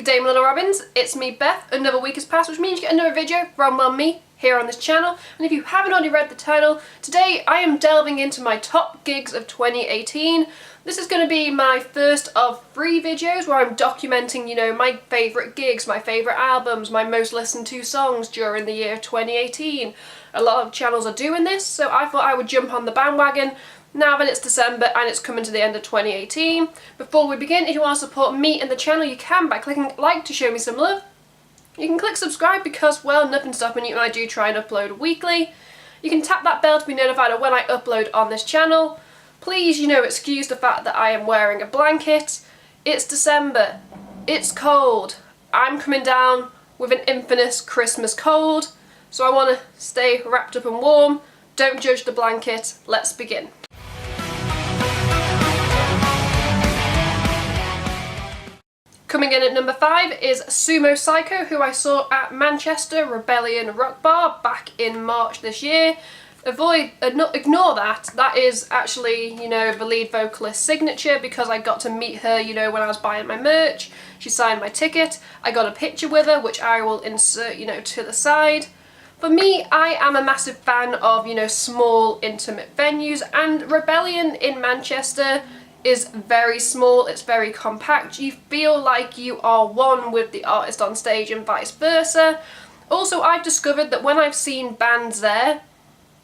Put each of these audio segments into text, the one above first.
Good day, my little robins. It's me, Beth. Another week has passed, which means you get another video from me here on this channel. And if you haven't already read the title, today I am delving into my top gigs of 2018. This is going to be my first of 3 videos where I'm documenting, my favourite gigs, my favourite albums, my most listened to songs during the year 2018. A lot of channels are doing this, so I thought I would jump on the bandwagon now that it's December and it's coming to the end of 2018. Before we begin, if you want to support me and the channel, you can by clicking like to show me some love. You can click subscribe because, well, nothing's stopping you when I do try and upload weekly. You can tap that bell to be notified of when I upload on this channel. Please, excuse the fact that I am wearing a blanket. It's December. It's cold. I'm coming down with an infamous Christmas cold, so I want to stay wrapped up and warm. Don't judge the blanket. Let's begin. Coming in at number 5 is Sumo Cyco, who I saw at Manchester Rebellion Rock Bar back in March this year. Ignore that. That is actually, the lead vocalist's signature because I got to meet her, when I was buying my merch. She signed my ticket. I got a picture with her, which I will insert, to the side. For me, I am a massive fan of, small, intimate venues, and Rebellion in Manchester is very small, it's very compact. You feel like you are one with the artist on stage and vice versa. Also, I've discovered that when I've seen bands there,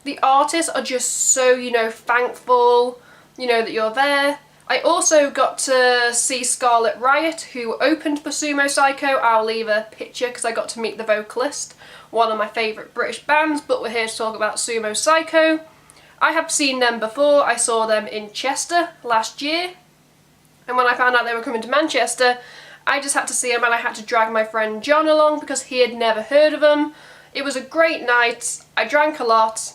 the artists are just so, thankful, that you're there. I also got to see Scarlet Riot, who opened for Sumo Cyco. I'll leave a picture because I got to meet the vocalist, one of my favourite British bands, but we're here to talk about Sumo Cyco. I have seen them before. I saw them in Chester last year, and when I found out they were coming to Manchester, I just had to see them, and I had to drag my friend John along because he had never heard of them. It was a great night. I drank a lot,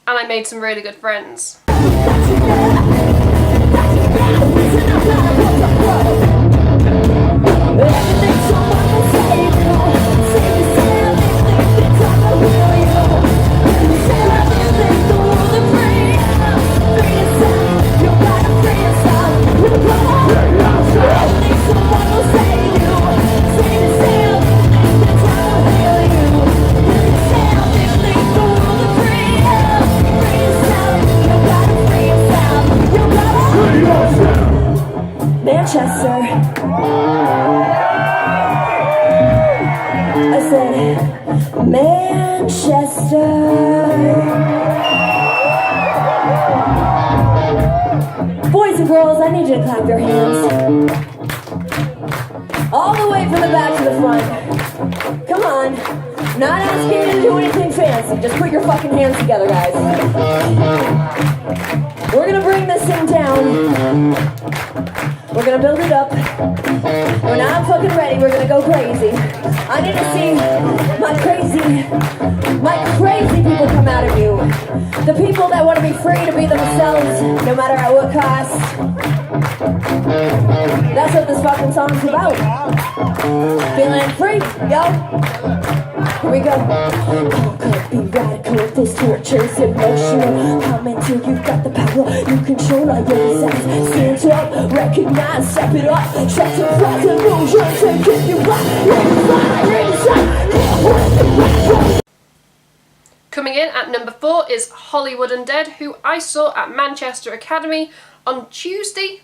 and I made some really good friends. Manchester. I said Manchester. Boys and girls, I need you to clap your hands. All the way from the back to the front. Come on. Not asking you to do anything fancy. Just put your fucking hands together, guys. We're gonna bring this thing down. We're gonna build it up. When I'm fucking ready, we're gonna go crazy. I need to see my crazy people come out of you. The people that want to be free to be themselves, no matter at what cost. That's what this fucking song's about. Feeling free, yo. Here we go. Could be radical if this torture's emotional. Come until you've got the power, you control all your desires. Stand up, recognize, step it up. Try to fly the illusions and give you back. Coming in at number 4 is Hollywood Undead, who I saw at Manchester Academy on Thursday,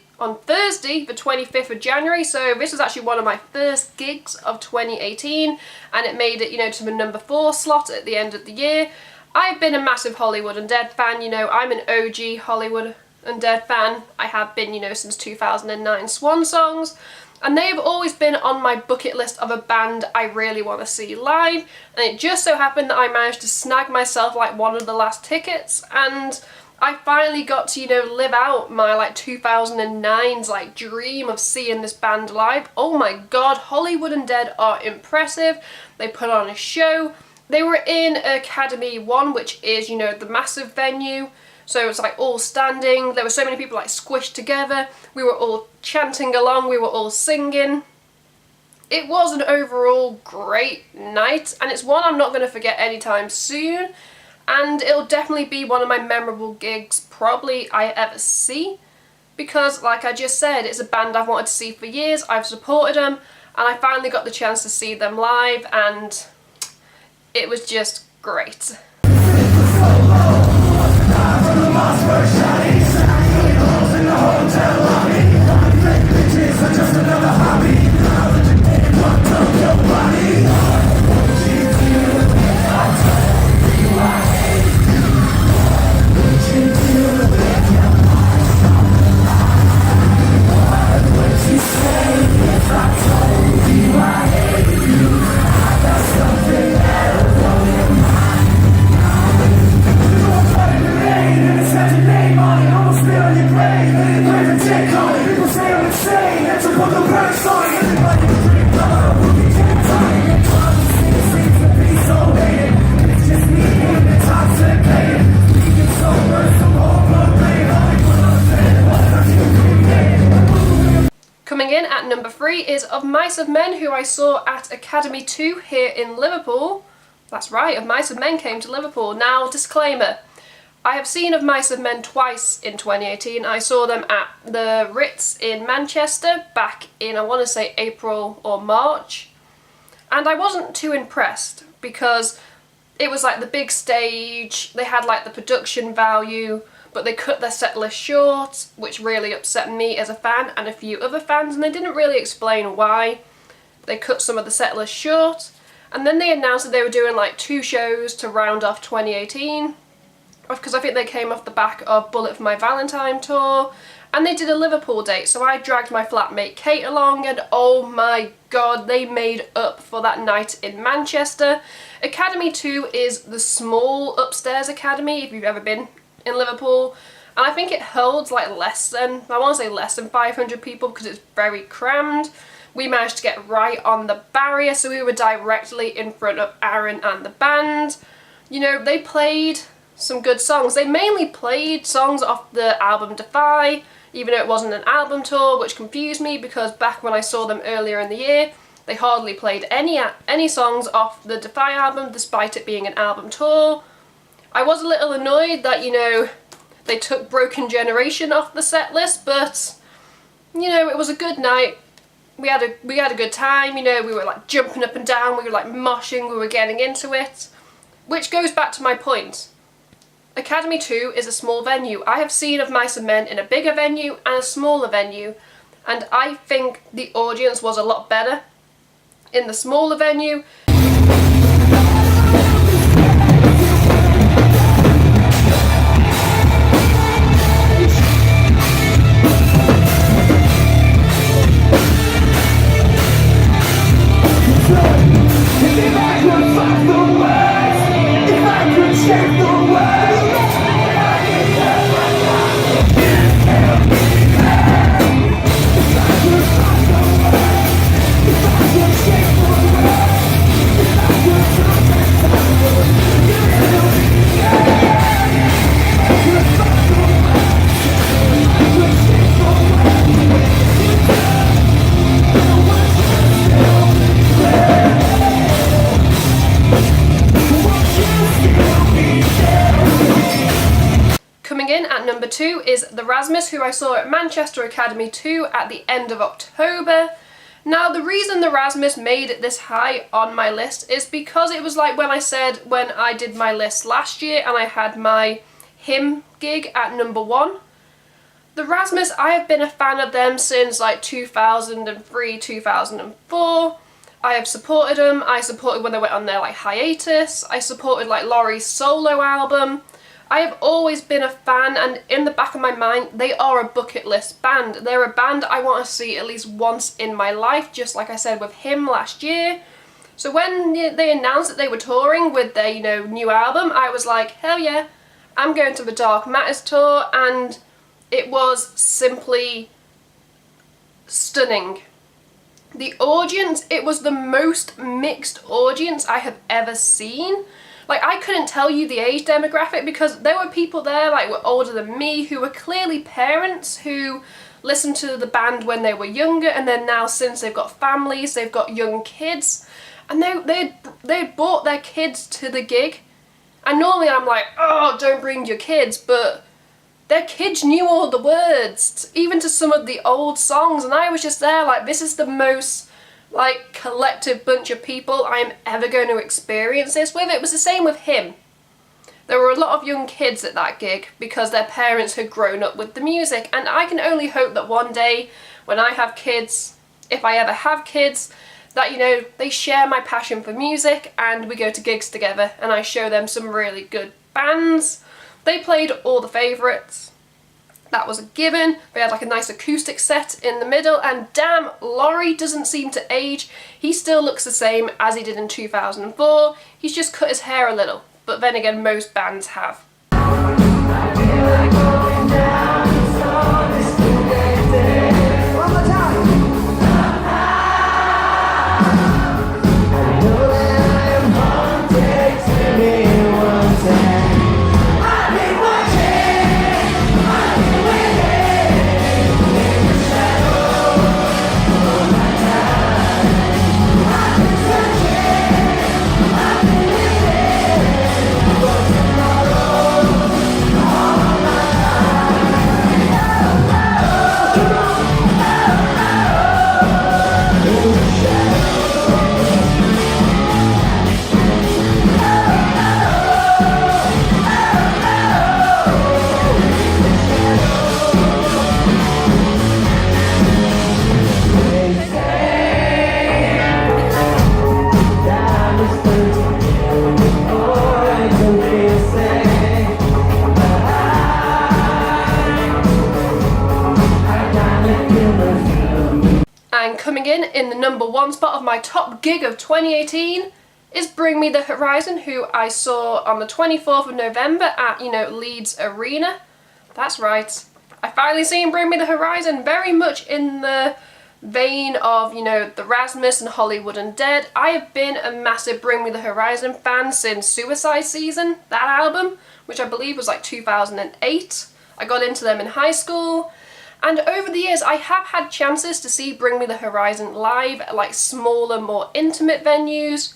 the 25th of January, so this was actually one of my first gigs of 2018, and it made it, to the number 4 slot at the end of the year. I've been a massive Hollywood Undead fan, I'm an OG Hollywood Undead fan. I have been, since 2009 Swan Songs, and they've always been on my bucket list of a band I really want to see live, and it just so happened that I managed to snag myself one of the last tickets, and I finally got to, live out my 2009's dream of seeing this band live. Oh my god, Hollywood Undead are impressive. They put on a show. They were in Academy 1, which is, the massive venue. So it's all standing. There were so many people squished together. We were all chanting along. We were all singing. It was an overall great night, and it's one I'm not going to forget anytime soon. And it'll definitely be one of my memorable gigs probably I ever see, because like I just said, it's a band I've wanted to see for years. I've supported them. and I finally got the chance to see them live, and it was just great. Coming in at number 3 is Of Mice of Men, who I saw at Academy 2 here in Liverpool. That's right, Of Mice of Men came to Liverpool. Now, disclaimer, I have seen Of Mice of Men twice in 2018. I saw them at the Ritz in Manchester back in, I want to say, April or March. And I wasn't too impressed because it was like the big stage, they had like the production value, but they cut their set list short, which really upset me as a fan and a few other fans, and they didn't really explain why they cut some of the set list short. And then they announced that they were doing like 2 shows to round off 2018, because I think they came off the back of Bullet for My Valentine tour, and they did a Liverpool date, so I dragged my flatmate Kate along, and oh my god, they made up for that night in Manchester. Academy 2 is the small upstairs Academy, if you've ever been in Liverpool, and I think it holds like less than 500 people because it's very crammed. We managed to get right on the barrier, so we were directly in front of Aaron and the band. You know, they played some good songs. They mainly played songs off the album Defy, even though it wasn't an album tour, which confused me because back when I saw them earlier in the year, they hardly played any songs off the Defy album, despite it being an album tour. I was a little annoyed that, you know, they took Broken Generation off the set list, but, you know, it was a good night. We had a good time, you know, we were like jumping up and down, we were like moshing, we were getting into it. Which goes back to my point. Academy 2 is a small venue. I have seen Of Mice and Men in a bigger venue and a smaller venue, and I think the audience was a lot better in the smaller venue. Coming in at number 2 is the Rasmus, who I saw at Manchester Academy 2 at the end of October. Now, the reason the Rasmus made it this high on my list is because it was like when I said when I did my list last year and I had my hymn gig at number 1. The Rasmus, I have been a fan of them since like 2003, 2004. I have supported them. I supported when they went on their like hiatus. I supported like Laurie's solo album. I have always been a fan, and in the back of my mind, they are a bucket list band. They're a band I want to see at least once in my life, just like I said with him last year. So when they announced that they were touring with their, you know, new album, I was like, hell yeah, I'm going to the Dark Matters tour, and it was simply stunning. The audience, it was the most mixed audience I have ever seen. Like, I couldn't tell you the age demographic because there were people there like were older than me who were clearly parents who listened to the band when they were younger, and then now since they've got families, they've got young kids, and they brought their kids to the gig. And normally I'm like, oh, don't bring your kids, but their kids knew all the words, even to some of the old songs, and I was just there like, this is the most like collective bunch of people I am ever going to experience this with. It was the same with him. There were a lot of young kids at that gig because their parents had grown up with the music, and I can only hope that one day when I have kids, if I ever have kids, that, you know, they share my passion for music and we go to gigs together and I show them some really good bands. They played all the favourites. That was a given. They had like a nice acoustic set in the middle, and damn, Laurie doesn't seem to age. He still looks the same as he did in 2004. He's just cut his hair a little. But then again, most bands have. And coming in the number 1 spot of my top gig of 2018 is Bring Me the Horizon, who I saw on the 24th of November at, Leeds Arena. That's right. I finally seen Bring Me the Horizon, very much in the vein of, the Rasmus and Hollywood Undead. I have been a massive Bring Me the Horizon fan since Suicide Season, that album, which I believe was like 2008. I got into them in high school. And over the years, I have had chances to see Bring Me the Horizon live at like smaller, more intimate venues,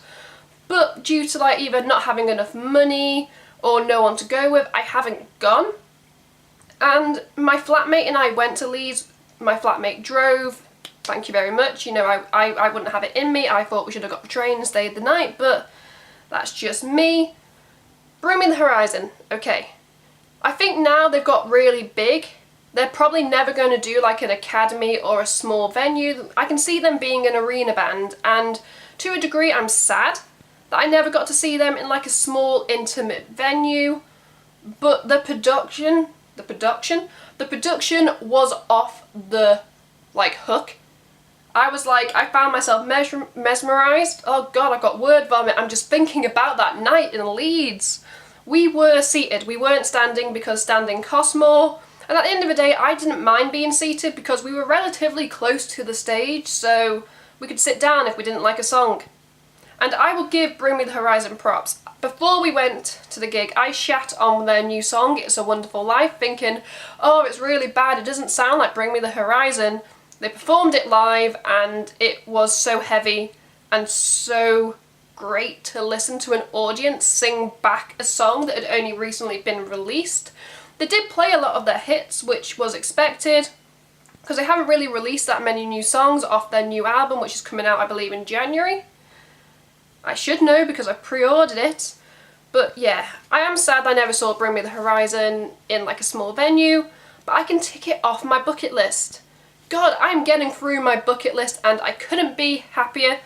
but due to like either not having enough money or no one to go with, I haven't gone. And my flatmate and I went to Leeds. My flatmate drove. Thank you very much. I wouldn't have it in me. I thought we should have got the train and stayed the night, but that's just me. Bring Me the Horizon. Okay. I think now they've got really big. They're probably never going to do like an academy or a small venue. I can see them being an arena band, and to a degree I'm sad that I never got to see them in like a small intimate venue. But the production was off the hook. I found myself mesmerised. Oh god, I've got word vomit. I'm just thinking about that night in Leeds. We were seated, we weren't standing because standing costs more. And at the end of the day, I didn't mind being seated because we were relatively close to the stage, so we could sit down if we didn't like a song. And I will give Bring Me the Horizon props. Before we went to the gig, I shat on their new song, It's a Wonderful Life, thinking, oh, it's really bad, it doesn't sound like Bring Me the Horizon. They performed it live, and it was so heavy and so great to listen to an audience sing back a song that had only recently been released. They did play a lot of their hits, which was expected, because they haven't really released that many new songs off their new album, which is coming out, I believe, in January. I should know because I pre-ordered it. But yeah, I am sad I never saw Bring Me the Horizon in like a small venue, but I can tick it off my bucket list. God, I'm getting through my bucket list and I couldn't be happier.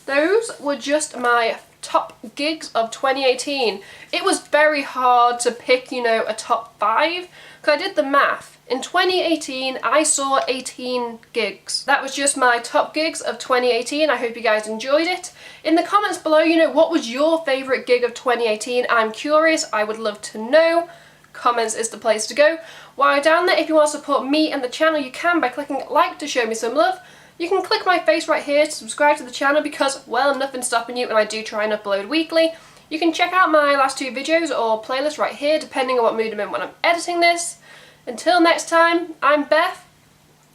those were just my top gigs of 2018. It was very hard to pick, you know, a top 5, because I did the math. In 2018, I saw 18 gigs. That was just my top gigs of 2018. I hope you guys enjoyed it. In the comments below, you know, what was your favourite gig of 2018? I'm curious. I would love to know. Comments is the place to go. While you're down there, if you want to support me and the channel, you can by clicking like to show me some love. You can click my face right here to subscribe to the channel because, well, nothing's stopping you and I do try and upload weekly. You can check out my last 2 videos or playlist right here, depending on what mood I'm in when I'm editing this. Until next time, I'm Beth.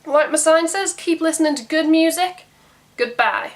Like my sign says, keep listening to good music. Goodbye.